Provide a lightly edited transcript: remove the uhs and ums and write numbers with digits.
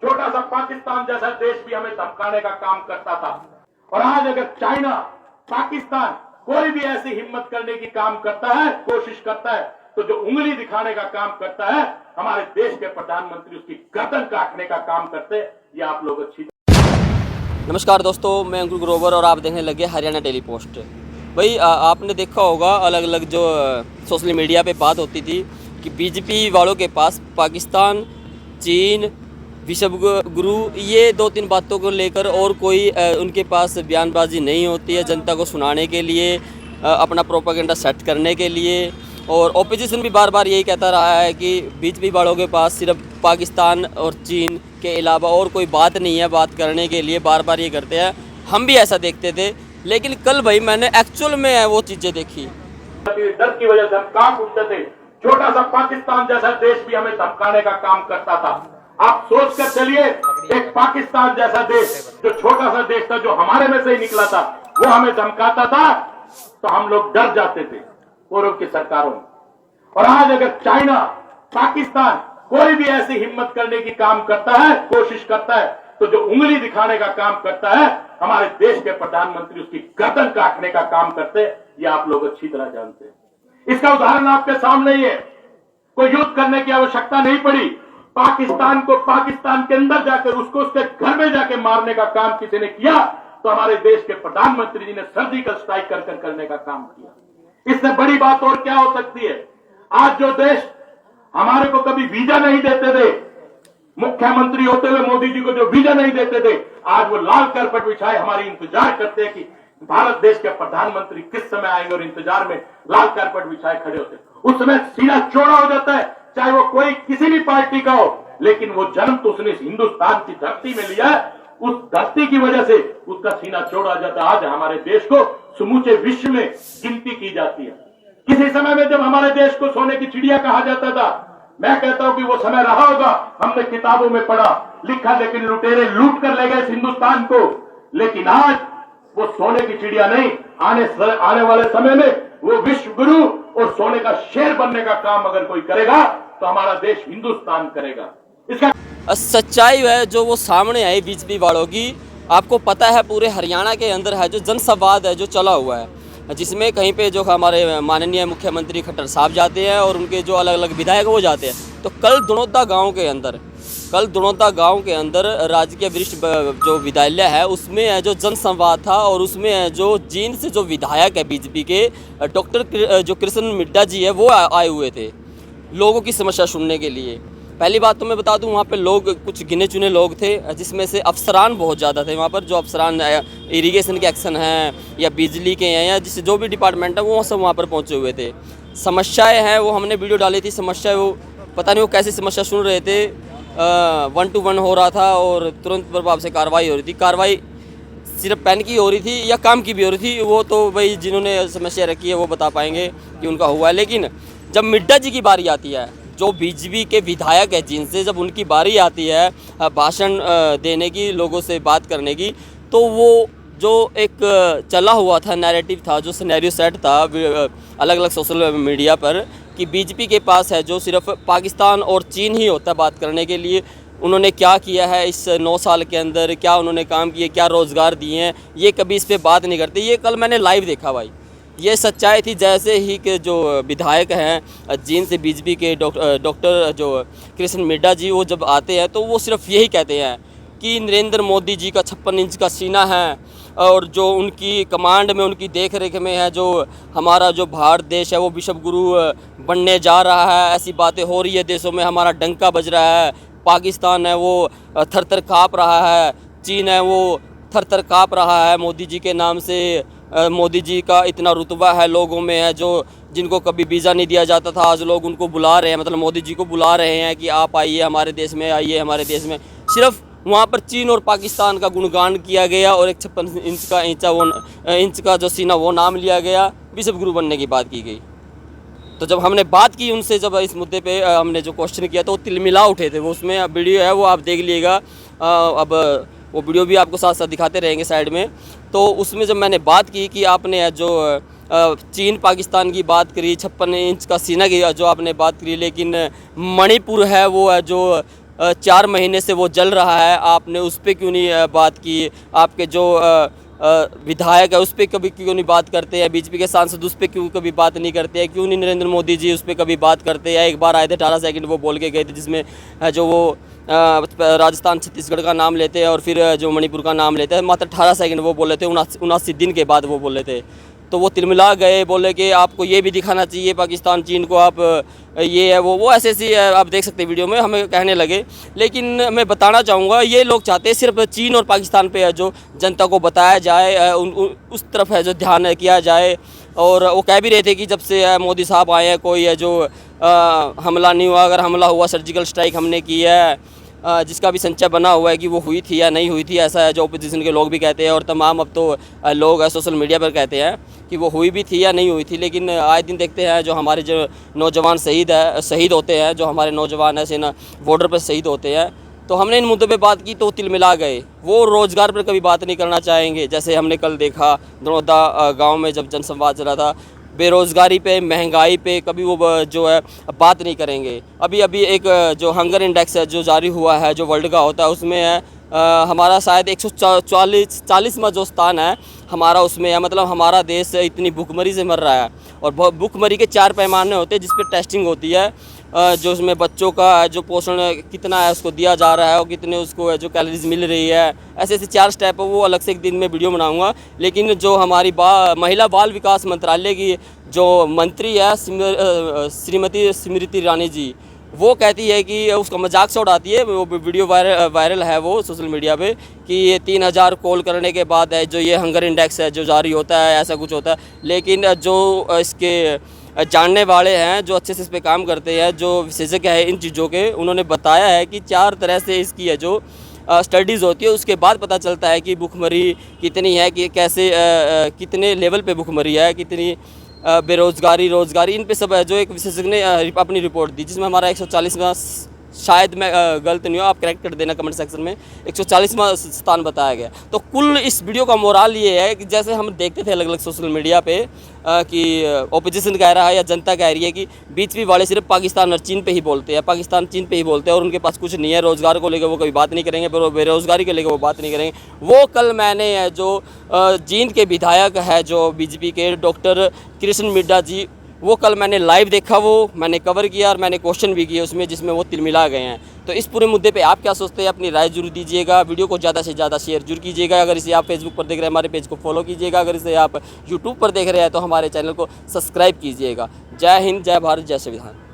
छोटा सा पाकिस्तान जैसा देश भी हमें धमकाने का काम करता था। और आज अगर चाइना, पाकिस्तान कोई भी ऐसी हिम्मत करने की काम करता है, कोशिश करता है, तो जो उंगली दिखाने का काम करता है, हमारे देश के प्रधानमंत्री उसकी गर्दन काटने का काम करते हैं। ये आप लोग अच्छी। नमस्कार दोस्तों, मैं अंकुर ग्रोवर और आप देखने लगे हरियाणा डेली पोस्ट। भाई आपने देखा होगा अलग अलग जो सोशल मीडिया पे बात होती थी कि बीजेपी वालों के पास पाकिस्तान, चीन, विश्व गुरु, ये दो तीन बातों को लेकर और कोई उनके पास बयानबाजी नहीं होती है जनता को सुनाने के लिए, अपना प्रोपेगेंडा सेट करने के लिए। और ओपोजिशन भी बार बार यही कहता रहा है कि बीजेपी वालों के पास सिर्फ पाकिस्तान और चीन के अलावा और कोई बात नहीं है बात करने के लिए, बार बार ये करते हैं। हम भी ऐसा देखते थे, लेकिन कल भाई मैंने एक्चुअल में वो चीज़ें देखी। डर की वजह से हम कांप उठते थे। छोटा सा पाकिस्तान जैसा देश भी हमें धमकाने का काम करता था। आप सोच कर चलिए, एक पाकिस्तान जैसा देश, जो छोटा सा देश था, जो हमारे में से ही निकला था, वो हमें धमकाता था, तो हम लोग डर जाते थे पूर्व की सरकारों में। और आज अगर चाइना, पाकिस्तान कोई भी ऐसी हिम्मत करने की काम करता है, कोशिश करता है, तो जो उंगली दिखाने का काम करता है, हमारे देश के प्रधानमंत्री उसकी गर्दन काटने का काम करते हैं। ये आप लोग अच्छी तरह जानते हैं। इसका उदाहरण आपके सामने ही है। कोई युद्ध करने की आवश्यकता नहीं पड़ी। पाकिस्तान को पाकिस्तान के अंदर जाकर, उसको उसके घर में जाके मारने का काम किसी ने किया, तो हमारे देश के प्रधानमंत्री जी ने सर्जिकल स्ट्राइक कर करने का काम किया। इससे बड़ी बात और क्या हो सकती है। आज जो देश हमारे को कभी वीजा नहीं देते थे, मुख्यमंत्री होते हुए मोदी जी को जो वीजा नहीं देते थे, आज वो लाल कारपेट बिछाए हमारी इंतजार करते हैं कि भारत देश के प्रधानमंत्री किस समय आएंगे, और इंतजार में लाल कारपेट बिछाए खड़े होते। उस समय सीना चौड़ा हो जाता है, चाहे वो कोई किसी भी पार्टी का हो, लेकिन वो जन्म तो उसने हिंदुस्तान की धरती में लिया है। उस धरती की वजह से उसका सीना चौड़ा हो जाता है। आज हमारे देश को समूचे विश्व में गिनती की जाती है। किसी समय में जब हमारे देश को सोने की चिड़िया कहा जाता था, मैं कहता हूं कि वो समय रहा होगा, हमने किताबों में पढ़ा लिखा, लेकिन लुटेरे लूट कर ले गए इस हिंदुस्तान को। लेकिन आज वो सोने की चिड़िया नहीं, आने वाले समय में वो विश्व गुरु और सोने का शेर बनने का काम अगर कोई करेगा, तो हमारा देश हिंदुस्तान करेगा। इसका सच्चाई है जो वो सामने आई बीजेपी वालों की। आपको पता है पूरे हरियाणा के अंदर है जो जनसंवाद है जो चला हुआ है, जिसमें कहीं पे जो हमारे माननीय मुख्यमंत्री खट्टर साहब जाते हैं और उनके जो अलग अलग विधायक वो जाते हैं। तो कल दुनोदा गांव के अंदर राजकीय वरिष्ठ जो विद्यालय है उसमें है जो जनसंवाद था, और उसमें है जो जींद से जो विधायक है बीजेपी के डॉक्टर जो कृष्ण मिड्डा जी है वो आए हुए थे लोगों की समस्या सुनने के लिए। पहली बात तो मैं बता दूं, वहाँ पे लोग कुछ गिने चुने लोग थे, जिसमें से अफसरान बहुत ज़्यादा थे। वहाँ पर जो अफसरान इरिगेशन के एक्शन हैं या बिजली के हैं या जिस जो भी डिपार्टमेंट है वो सब वहाँ पर पहुँचे हुए थे। समस्याएं हैं वो हमने वीडियो डाली थी। समस्या वो पता नहीं वो कैसी समस्या सुन रहे थे। 1-to-1 हो रहा था और तुरंत प्रभाव से कार्रवाई हो रही थी। कार्रवाई सिर्फ पेन की हो रही थी या काम की भी हो रही थी, वो तो भाई जिन्होंने समस्या रखी है वो बता पाएंगे कि उनका हुआ है। लेकिन जब मिड्डा जी की बारी आती है, जो बीजेपी के विधायक है जिनसे जब उनकी बारी आती है भाषण देने की, लोगों से बात करने की, तो वो जो एक चला हुआ था नैरेटिव था, जो सिनेरियो सेट था अलग अलग सोशल मीडिया पर कि बीजेपी के पास है जो सिर्फ पाकिस्तान और चीन ही होता है बात करने के लिए। उन्होंने क्या किया है इस 9 साल के अंदर, क्या उन्होंने काम किए, क्या रोज़गार दिए हैं, ये कभी इस पर बात नहीं करते। ये कल मैंने लाइव देखा भाई, ये सच्चाई थी। जैसे ही के जो विधायक हैं जींद से बीजेपी के डॉक्टर जो कृष्ण मिड्डा जी वो जब आते हैं तो वो सिर्फ यही कहते हैं कि नरेंद्र मोदी जी का 56 इंच का सीना है, और जो उनकी कमांड में, उनकी देख रेख में है जो हमारा जो भारत देश है वो विश्व गुरु बनने जा रहा है। ऐसी बातें हो रही है देशों में, हमारा डंका बज रहा है। पाकिस्तान है वो थर थर काँप रहा है, चीन है वो थर थर काँप रहा है मोदी जी के नाम से। मोदी जी का इतना रुतबा है लोगों में है जो जिनको कभी वीज़ा नहीं दिया जाता था, आज लोग उनको बुला रहे हैं, मतलब मोदी जी को बुला रहे हैं कि आप आइए हमारे देश में, आइए हमारे देश में। सिर्फ वहाँ पर चीन और पाकिस्तान का गुणगान किया गया और एक 56 इंच का जो सीना वो नाम लिया गया, विश्व गुरु बनने की बात की गई। तो जब हमने बात की उनसे, जब इस मुद्दे पे हमने जो क्वेश्चन किया तो वो तिलमिला उठे थे। वो उसमें वीडियो है वो आप देख लीजिएगा। अब वो वीडियो भी आपको साथ साथ दिखाते रहेंगे साइड में। तो उसमें जब मैंने बात की कि आपने जो चीन पाकिस्तान की बात करी, 56 इंच का सीना की जो आपने बात करी, लेकिन मणिपुर है वो है जो 4 महीने से वो जल रहा है, आपने उस पर क्यों नहीं बात की? आपके जो विधायक है उस पर कभी क्यों नहीं बात करते हैं? बीजेपी के सांसद उस पर क्यों कभी बात नहीं करते हैं? क्यों नहीं नरेंद्र मोदी जी उस पर कभी बात करते हैं? एक बार आए थे 18 सेकंड वो बोल के गए थे, जिसमें जो वो राजस्थान छत्तीसगढ़ का नाम लेते हैं और फिर जो मणिपुर का नाम लेते हैं, मात्र 18 सेकंड वो बोले थे, 79 दिन के बाद वो बोले थे। तो वो तिलमिला गए, बोले कि आपको ये भी दिखाना चाहिए पाकिस्तान चीन को, आप ये है वो ऐसे ऐसी आप देख सकते हैं वीडियो में, हमें कहने लगे। लेकिन मैं बताना चाहूँगा, ये लोग चाहते हैं सिर्फ चीन और पाकिस्तान पे है जो जनता को बताया जाए, उस तरफ है जो ध्यान किया जाए। और वो कह भी रहे थे कि जब से मोदी साहब आए हैं कोई है जो हमला नहीं हुआ, अगर हमला हुआ सर्जिकल स्ट्राइक हमने की है, जिसका भी संचय बना हुआ है कि वो हुई थी या नहीं हुई थी, ऐसा है जो ओपोजिशन के लोग भी कहते हैं और तमाम अब तो लोग सोशल मीडिया पर कहते हैं कि वो हुई भी थी या नहीं हुई थी। लेकिन आए दिन देखते हैं जो हमारे जो नौजवान शहीद होते हैं, जो हमारे नौजवान है सेना बॉर्डर पर शहीद होते हैं। तो हमने इन मुद्दों पे बात की तो तिलमिला गए। वो रोज़गार पर कभी बात नहीं करना चाहेंगे, जैसे हमने कल देखा दनौदा गाँव में जब जनसंवाद चला था, बेरोज़गारी पे, महंगाई पे कभी वो जो है बात नहीं करेंगे। अभी एक जो हंगर इंडेक्स है जो जारी हुआ है, जो वर्ल्ड का होता है, उसमें है हमारा शायद 140वां जो स्थान है हमारा, उसमें है। मतलब हमारा देश इतनी भूखमरी से मर रहा है। और भूखमरी के 4 पैमाने होते हैं जिस पर टेस्टिंग होती है, जो उसमें बच्चों का जो पोषण कितना है उसको दिया जा रहा है और कितने उसको जो कैलोरीज मिल रही है, ऐसे 4 स्टेप है। वो अलग से एक दिन में वीडियो बनाऊंगा। लेकिन जो हमारी महिला बाल विकास मंत्रालय की जो मंत्री है श्रीमती स्मृति ईरानी जी, वो कहती है कि उसका मजाक से उड़ाती है। वो वीडियो वायरल है वो सोशल मीडिया पे कि ये 3000 कॉल करने के बाद है जो ये हंगर इंडेक्स है जो जारी होता है, ऐसा कुछ होता है। लेकिन जो इसके जानने वाले हैं, जो अच्छे से इस पे काम करते हैं, जो विशेषज्ञ है इन चीज़ों के, उन्होंने बताया है कि 4 तरह से इसकी है जो स्टडीज़ होती है, उसके बाद पता चलता है कि भूखमरी कितनी है, कि कैसे कितने लेवल पे भूखमरी है, कितनी बेरोज़गारी, रोज़गारी, इन पे सब जो एक विशेषज्ञ ने अपनी रिपोर्ट दी, जिसमें हमारा 140वां, शायद मैं गलत नहीं हूँ, आप करेक्ट कर देना कमेंट सेक्शन में, 140वां स्थान बताया गया। तो कुल इस वीडियो का मोराल ये है कि जैसे हम देखते थे अलग अलग सोशल मीडिया पे कि ओपोजिशन कह रहा है या जनता कह रही है कि बीजेपी वाले सिर्फ पाकिस्तान और चीन पे ही बोलते हैं, पाकिस्तान चीन पे ही बोलते हैं और उनके पास कुछ नहीं है, रोज़गार को लेकर वो कभी बात नहीं करेंगे, बेरोज़गारी को लेकर वो बात नहीं करेंगे। वो कल मैंने जो जींद के विधायक है जो बीजेपी के डॉक्टर कृष्ण मिड्डा जी, वो कल मैंने लाइव देखा, वो मैंने कवर किया और मैंने क्वेश्चन भी किए उसमें, जिसमें वो तिलमिला गए हैं। तो इस पूरे मुद्दे पे आप क्या सोचते हैं, अपनी राय जरूर दीजिएगा। वीडियो को ज़्यादा से ज़्यादा शेयर जरूर कीजिएगा। अगर इसे आप फेसबुक पर देख रहे हैं हमारे पेज को फॉलो कीजिएगा। अगर इसे आप यूट्यूब पर देख रहे हैं तो हमारे चैनल को सब्सक्राइब कीजिएगा। जय हिंद, जय भारत, जय संविधान।